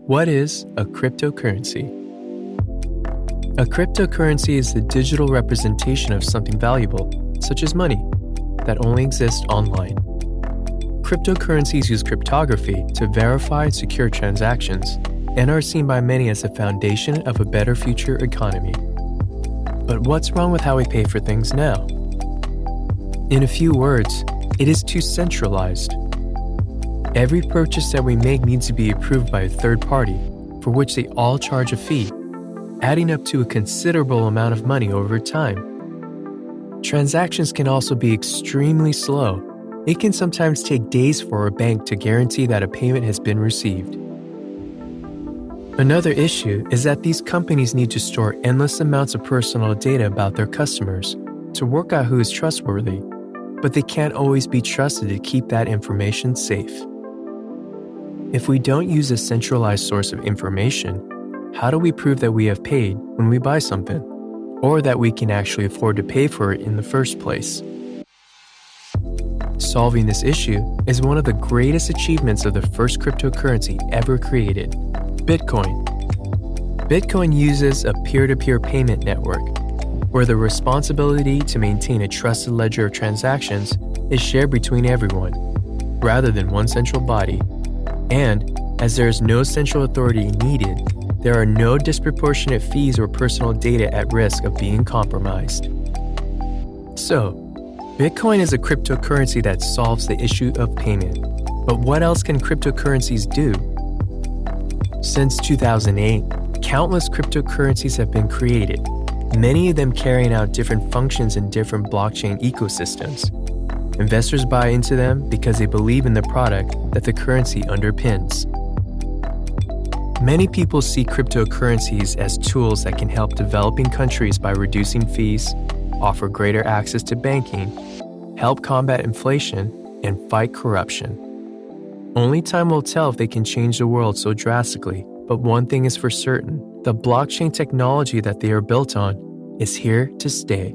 What is a cryptocurrency? A cryptocurrency is the digital representation of something valuable, such as money, that only exists online. Cryptocurrencies use cryptography to verify and secure transactions and are seen by many as the foundation of a better future economy. But what's wrong with how we pay for things now? In a few words, it is too centralized. Every purchase that we make needs to be approved by a third party, for which they all charge a fee, adding up to a considerable amount of money over time. Transactions can also be extremely slow. It can sometimes take days for a bank to guarantee that a payment has been received. Another issue is that these companies need to store endless amounts of personal data about their customers to work out who is trustworthy, but they can't always be trusted to keep that information safe. If we don't use a centralized source of information, how do we prove that we have paid when we buy something, or that we can actually afford to pay for it in the first place? Solving this issue is one of the greatest achievements of the first cryptocurrency ever created, Bitcoin. Bitcoin uses a peer-to-peer payment network, where the responsibility to maintain a trusted ledger of transactions is shared between everyone, rather than one central body. And, as there is no central authority needed, there are no disproportionate fees or personal data at risk of being compromised. So, Bitcoin is a cryptocurrency that solves the issue of payment. But what else can cryptocurrencies do? Since 2008, countless cryptocurrencies have been created, many of them carrying out different functions in different blockchain ecosystems. Investors buy into them because they believe in the product that the currency underpins. Many people see cryptocurrencies as tools that can help developing countries by reducing fees, offer greater access to banking, help combat inflation, and fight corruption. Only time will tell if they can change the world so drastically, but one thing is for certain: the blockchain technology that they are built on is here to stay.